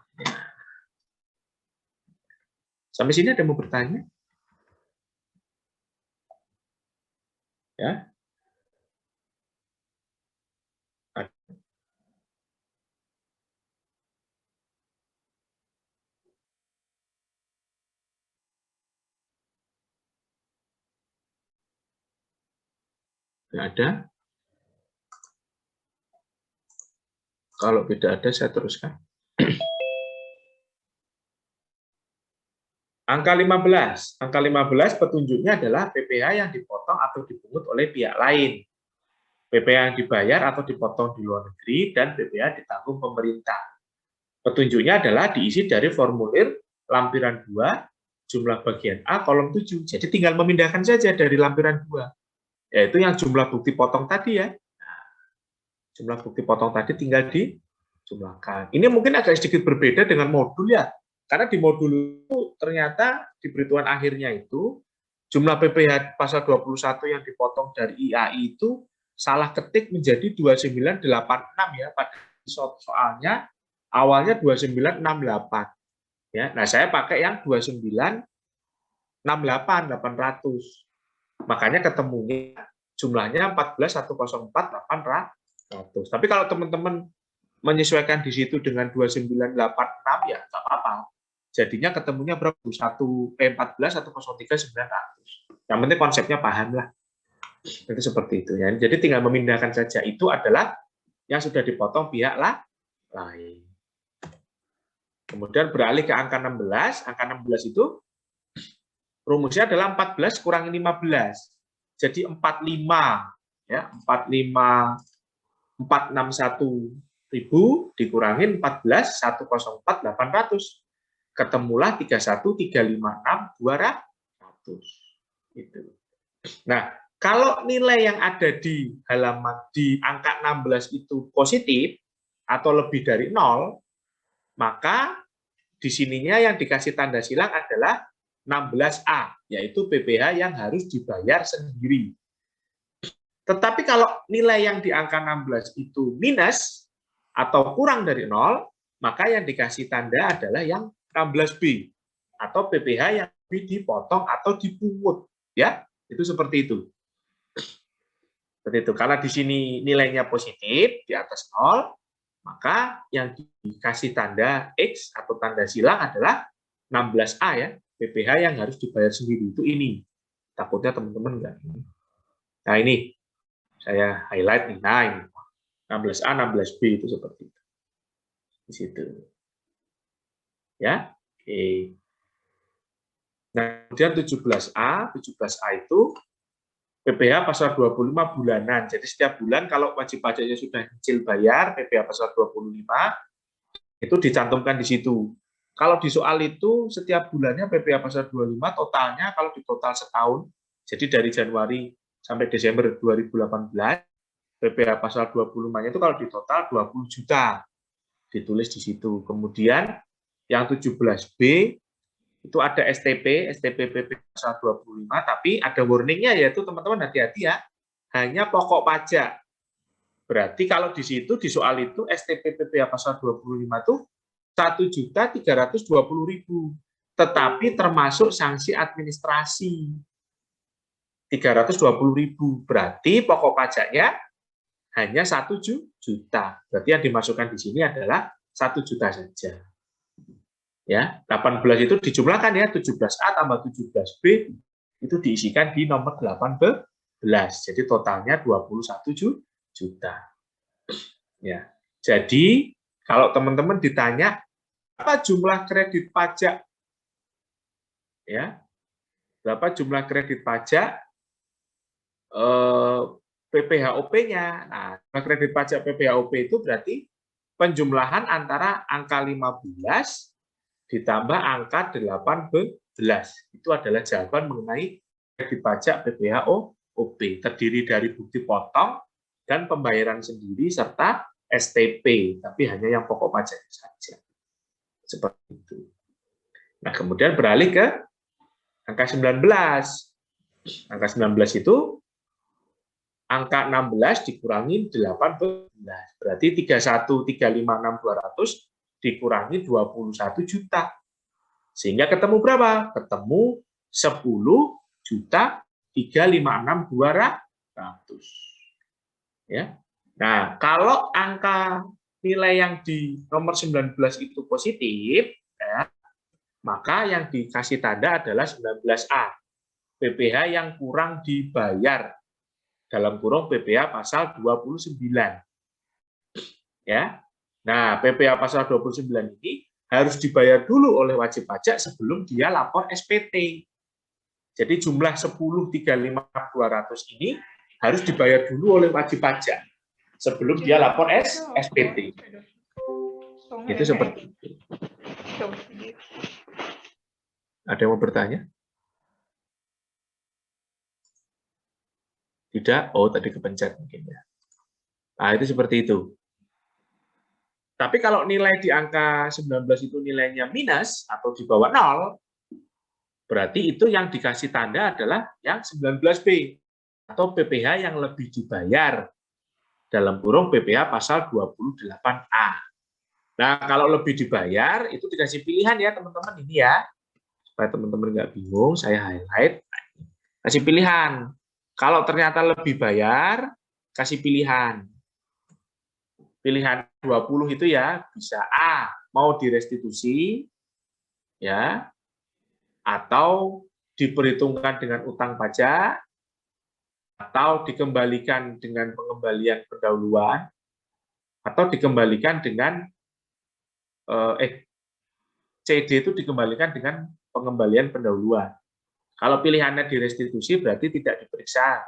Sampai sini ada mau bertanya? Ya. Tidak ada. Kalau tidak ada, saya teruskan. Angka 15. Angka 15 petunjuknya adalah PPh yang dipotong atau dipungut oleh pihak lain. PPh yang dibayar atau dipotong di luar negeri, dan PPh ditanggung pemerintah. Petunjuknya adalah diisi dari formulir lampiran 2, jumlah bagian A, kolom 7. Jadi tinggal memindahkan saja dari lampiran 2. Yaitu yang jumlah bukti potong tadi ya. Jumlah bukti potong tadi tinggal dijumlahkan. Ini mungkin agak sedikit berbeda dengan modul ya. Karena di modul itu ternyata di perhitungan akhirnya itu jumlah PPh pasal 21 yang dipotong dari IAI itu salah ketik menjadi 2986 ya, pada soalnya awalnya 2968 ya. Nah, saya pakai yang 2968 800. Makanya ketemunya jumlahnya 14.104.800. Tapi kalau teman-teman menyesuaikan di situ dengan 2986 ya nggak apa-apa. Jadinya ketemunya berapa? 14.103.900. Yang penting konsepnya paham lah. Itu seperti itu ya. Jadi tinggal memindahkan saja. Itu adalah yang sudah dipotong pihak lain. Kemudian beralih ke angka 16. Angka 16 itu rumusnya adalah 14 kurangi 15. Jadi 45 ya, 461.000 dikurangin 14 104.800. Ketemulah 31.356.200. Itu. Nah, kalau nilai yang ada di halaman di angka 16 itu positif atau lebih dari 0, maka di sininya yang dikasih tanda silang adalah 16A, yaitu PPh yang harus dibayar sendiri. Tetapi kalau nilai yang di angka 16 itu minus atau kurang dari 0, maka yang dikasih tanda adalah yang 16B atau PPh yang dipotong atau dipungut ya, itu seperti itu. Seperti itu. Karena di sini nilainya positif di atas 0, maka yang dikasih tanda X atau tanda silang adalah 16A ya, PPh yang harus dibayar sendiri itu ini. Takutnya teman-teman enggak ini. Nah, ini saya highlight nih. Nah, ini 16A 16B itu seperti itu. Di situ. Ya, oke. Nah, kemudian 17A itu PPh pasal 25 bulanan. Jadi setiap bulan kalau wajib pajaknya sudah nyicil bayar, PPh pasal 25 itu dicantumkan di situ. Kalau di soal itu setiap bulannya PPh pasal 25 totalnya kalau di total setahun, jadi dari Januari sampai Desember 2018, PPh pasal 25-nya itu kalau di total 20 juta. Ditulis di situ. Kemudian yang 17B itu ada STP PPh pasal 25, tapi ada warningnya, yaitu teman-teman hati-hati ya, hanya pokok pajak. Berarti kalau di situ di soal itu STP PPh pasal 25 itu 1.320.000, tetapi termasuk sanksi administrasi 320.000. Berarti pokok pajaknya hanya 1 juta. Berarti yang dimasukkan di sini adalah 1 juta saja. Ya, 18 itu dijumlahkan ya, 17A tambah 17B itu diisikan di nomor 18. Jadi totalnya 21 juta. Ya. Jadi kalau teman-teman ditanya apa jumlah kredit pajak, ya, berapa jumlah kredit pajak PPHOP-nya. Nah, kredit pajak PPHOP itu berarti penjumlahan antara angka 15 ditambah angka 18. Itu adalah jawaban mengenai kredit pajak PPHOP. Terdiri dari bukti potong dan pembayaran sendiri serta STP, tapi hanya yang pokok pajak saja. Seperti itu. Nah, kemudian beralih ke angka 19. Angka 19 itu angka 16 dikurangi 18. Berarti 31, 356, 200 dikurangi 21 juta. Sehingga ketemu berapa? Ketemu 10 juta 356 200. Ya. Nah, kalau angka nilai yang di nomor 19 itu positif, ya, maka yang dikasih tanda adalah 19A. PPh yang kurang dibayar. Dalam kurung PPh pasal 29. Ya. Nah, PPh pasal 29 ini harus dibayar dulu oleh wajib pajak sebelum dia lapor SPT. Jadi jumlah 10.356.200 ini harus dibayar dulu oleh wajib pajak sebelum dia lapor SPT. Itu seperti itu. Ada yang mau bertanya? Tidak? Oh, tadi kepencet mungkin ya. Nah, itu seperti itu. Tapi kalau nilai di angka 19 itu nilainya minus atau di bawah 0, berarti itu yang dikasih tanda adalah yang 19B atau PPh yang lebih dibayar. Dalam kurung PPh pasal 28A. Nah, kalau lebih dibayar, itu dikasih pilihan ya teman-teman ini ya. Supaya teman-teman nggak bingung, saya highlight. Kasih pilihan. Kalau ternyata lebih bayar, kasih pilihan. Pilihan 20 itu ya bisa A, mau direstitusi, ya, atau diperhitungkan dengan utang pajak, atau dikembalikan dengan pengembalian pendahuluan, atau dikembalikan dengan CD itu dikembalikan dengan pengembalian pendahuluan. Kalau pilihannya direstitusi berarti tidak diperiksa.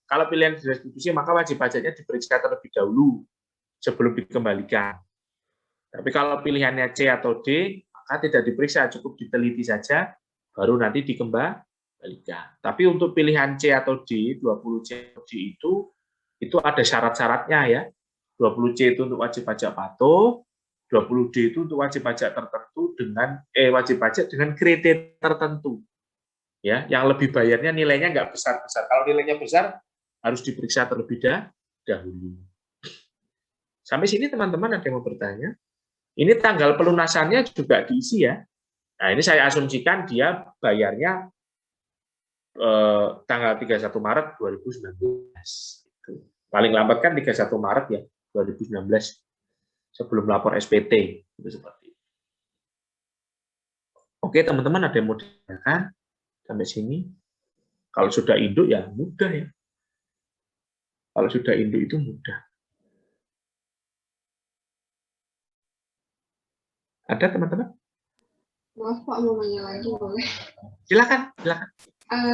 Kalau pilihan direstitusi maka wajib pajaknya diperiksa terlebih dahulu sebelum dikembalikan. Tapi kalau pilihannya C atau D maka tidak diperiksa, cukup diteliti saja baru nanti dikembalikan. Tapi untuk pilihan C atau D, 20C atau D itu ada syarat-syaratnya ya. 20C itu untuk wajib pajak patuh, 20D itu untuk wajib pajak tertentu dengan wajib pajak dengan kriteria tertentu. Ya, yang lebih bayarnya nilainya nggak besar-besar. Kalau nilainya besar harus diperiksa terlebih dahulu. Sampai sini teman-teman ada yang mau bertanya? Ini tanggal pelunasannya juga diisi ya. Nah, ini saya asumsikan dia bayarnya tanggal 31 Maret 2019. Paling lambat kan 31 Maret ya 2019. Sebelum lapor SPT, itu seperti itu. Oke, teman-teman ada yang mau ditanyakan sampai sini? Kalau sudah induk ya mudah ya. Kalau sudah induk itu mudah. Ada teman-teman? Maaf Pak, mau nanya lagi boleh? Silakan.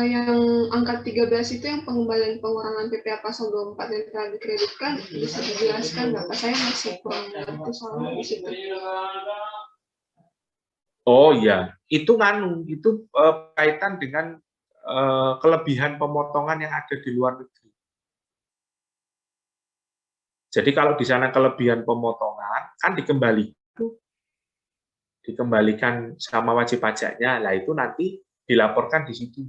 Yang angka 13 itu yang pengembalian pengurangan PPh pasal 24 yang telah dikreditkan, bisa dijelaskan nggak Pak? Saya masih kurang ngerti soalnya di situ. Oh iya, itu kaitan dengan kelebihan pemotongan yang ada di luar negeri. Jadi kalau di sana kelebihan pemotongan kan dikembalikan sama wajib pajaknya, lah itu nanti dilaporkan di situ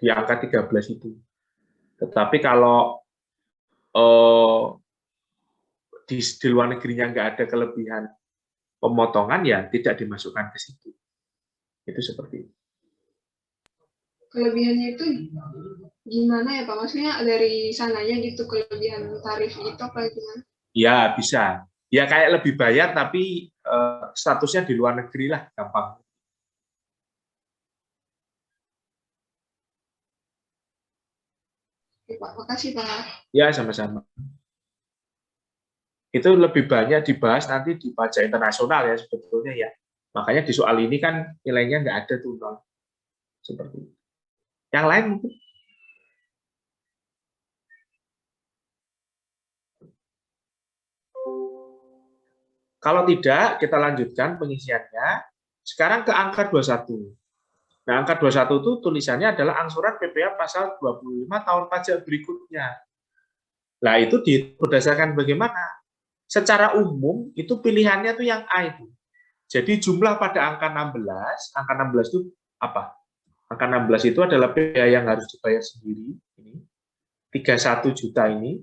di angka 13 itu. Tetapi kalau di luar negerinya nggak ada kelebihan pemotongan ya tidak dimasukkan ke situ. Itu seperti itu. Kelebihannya itu gimana ya Pak? Maksudnya dari sananya gitu kelebihan tarif itu apa gimana? Ya bisa. Ya kayak lebih bayar tapi statusnya di luar negeri lah, gampang. Oke, Pak. Makasih, Pak. Ya, sama-sama. Itu lebih banyak dibahas nanti di pajak internasional ya sebetulnya ya. Makanya di soal ini kan nilainya nggak ada tuh, nol. Seperti itu. Yang lain mungkin? Kalau tidak, kita lanjutkan pengisiannya. Sekarang ke angka 21. Nah, angka 21 itu tulisannya adalah angsuran PPh pasal 25 tahun pajak berikutnya. Nah, itu berdasarkan bagaimana? Secara umum, itu pilihannya tuh yang A itu. Jadi jumlah pada angka 16 itu apa? Angka 16 itu adalah PPh yang harus dibayar sendiri. Ini 31 juta ini.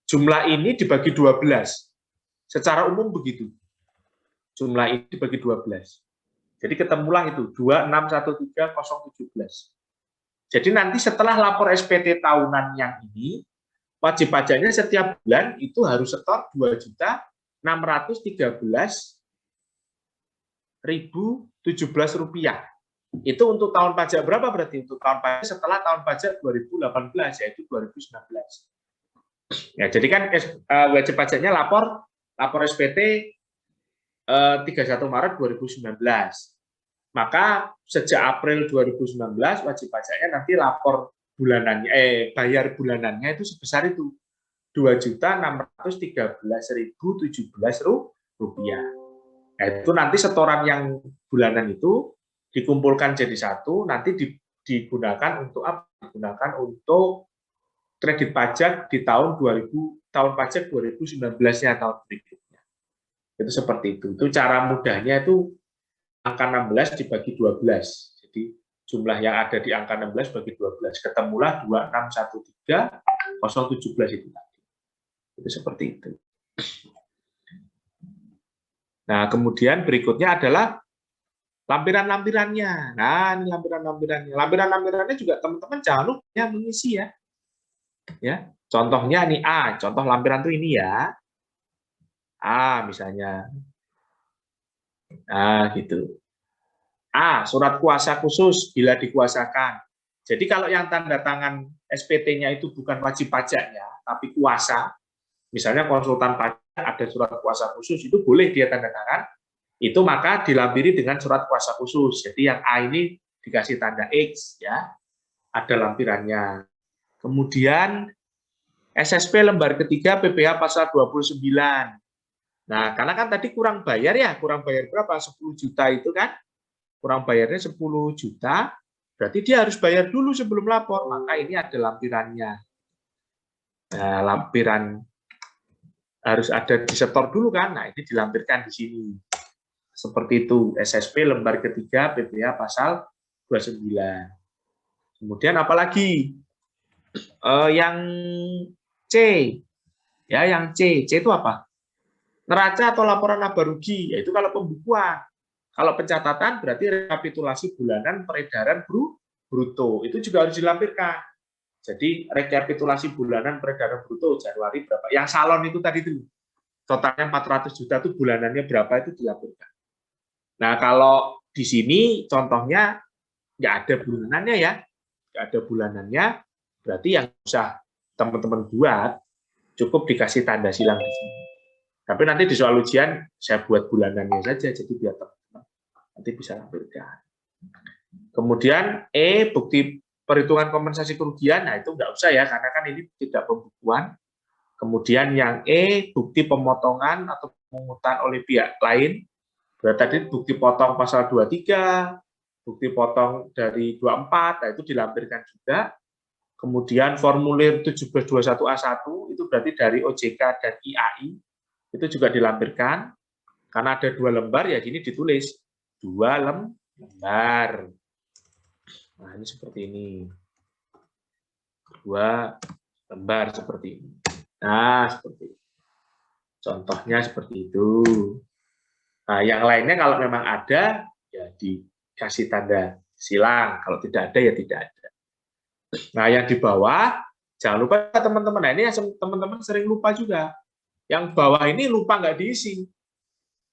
Jumlah ini dibagi 12. Secara umum begitu. Jumlah ini dibagi 12. Jadi ketemulah itu 2613017. Jadi nanti setelah lapor SPT tahunan yang ini, wajib pajaknya setiap bulan itu harus setor 2.613.017 rupiah. Itu untuk tahun pajak berapa berarti? Untuk tahun pajak setelah tahun pajak 2018, yaitu 2019. Ya, jadi kan wajib pajaknya lapor SPT 31 Maret 2019. Maka sejak April 2019 wajib pajaknya nanti lapor bulanannya bayar bulanannya itu sebesar itu 2.613.017 rupiah. Nah, itu nanti setoran yang bulanan itu dikumpulkan jadi satu, nanti digunakan untuk apa? Digunakan untuk kredit pajak di tahun pajak 2019-nya tahun berikutnya. Itu seperti itu. Itu cara mudahnya itu angka 16 dibagi 12. Jadi jumlah yang ada di angka 16 bagi 12. Ketemulah 2.613.017 itu tadi. Itu seperti itu. Nah, kemudian berikutnya adalah lampiran-lampirannya. Nah, ini lampiran-lampirannya. Lampiran-lampirannya juga teman-teman jangan lupa ya mengisi ya. Ya, contohnya nih A, contoh lampiran tuh ini ya. A misalnya. Nah, gitu. A, surat kuasa khusus bila dikuasakan. Jadi kalau yang tanda tangan SPT-nya itu bukan wajib pajaknya, tapi kuasa, misalnya konsultan pajak ada surat kuasa khusus, itu boleh dia tanda tangan, itu maka dilampiri dengan surat kuasa khusus. Jadi yang A ini dikasih tanda X, ya, ada lampirannya. Kemudian SSP lembar ketiga PPh pasal 29. Nah, karena kan tadi kurang bayar ya, kurang bayar berapa? 10 juta itu kan? Kurang bayarnya 10 juta, berarti dia harus bayar dulu sebelum lapor, maka ini ada lampirannya. Nah, lampiran harus ada disetor dulu kan, nah ini dilampirkan di sini. Seperti itu, SSP lembar ketiga PPh pasal 29. Kemudian apalagi? Yang C, ya yang C itu apa? Neraca atau laporan laba rugi, yaitu kalau pembukuan. Kalau pencatatan berarti rekapitulasi bulanan peredaran bruto, itu juga harus dilampirkan. Jadi rekapitulasi bulanan peredaran bruto Januari berapa? Yang salon itu tadi itu totalnya 400 juta itu bulanannya berapa itu dilampirkan. Nah kalau di sini contohnya nggak ada bulanannya ya, nggak ada bulanannya, berarti yang usah teman-teman buat cukup dikasih tanda silang di sini. Tapi nanti di soal ujian saya buat bulanannya saja, jadi biar teman-teman nanti bisa lampirkan. Kemudian bukti perhitungan kompensasi kerugian, nah itu nggak usah ya, karena kan ini tidak pembukuan. Kemudian yang bukti pemotongan atau pemungutan oleh pihak lain, berarti tadi bukti potong pasal 23, bukti potong dari 24, nah itu dilampirkan juga. Kemudian formulir 1721A1 itu berarti dari OJK dan IAI, itu juga dilampirkan. Karena ada 2 lembar, ya gini ditulis 2 lembar. Nah, ini seperti ini. 2 lembar seperti ini. Nah, seperti itu. Contohnya seperti itu. Nah, yang lainnya kalau memang ada, ya dikasih tanda silang. Kalau tidak ada, ya tidak ada. Nah, yang di bawah, jangan lupa teman-teman. Nah, ini yang teman-teman sering lupa juga. Yang bawah ini lupa nggak diisi.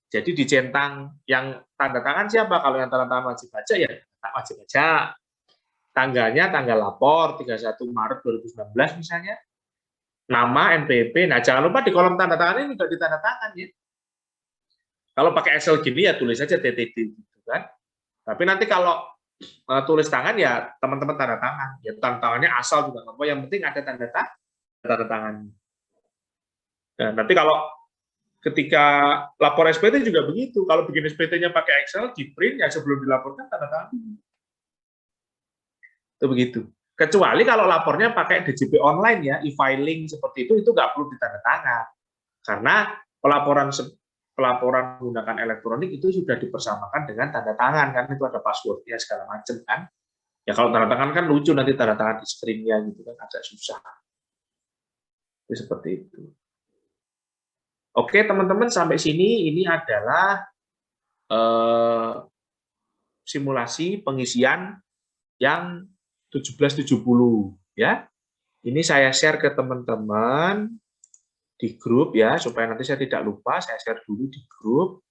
Jadi dicentang yang tanda tangan siapa? Kalau yang tanda tangan wajib pajak ya wajib pajak. Tanggalnya tanggal lapor 31 Maret 2019 misalnya. Nama, NPWP. Nah, jangan lupa di kolom tanda tangan ini juga ditanda tangan ya. Kalau pakai Excel gini ya tulis aja TTD gitu kan. Tapi nanti kalau tulis tangan ya teman-teman tanda tangan. Ya tanda tangannya asal juga nggak apa, yang penting ada tanda tangan. Nah, nanti kalau ketika lapor SPT juga begitu. Kalau bikin SPT-nya pakai Excel, di print ya sebelum dilaporkan tanda tangan. Itu begitu. Kecuali kalau lapornya pakai DJP online ya, e-filing seperti itu nggak perlu ditanda tangan. Karena pelaporan menggunakan elektronik itu sudah dipersamakan dengan tanda tangan, kan itu ada passwordnya segala macam kan. Ya kalau tanda tangan kan lucu nanti tanda tangan di screen-nya gitu kan agak susah. Itu seperti itu. Oke teman-teman, sampai sini ini adalah simulasi pengisian yang 1770 ya. Ini saya share ke teman-teman di grup ya, supaya nanti saya tidak lupa, saya share dulu di grup.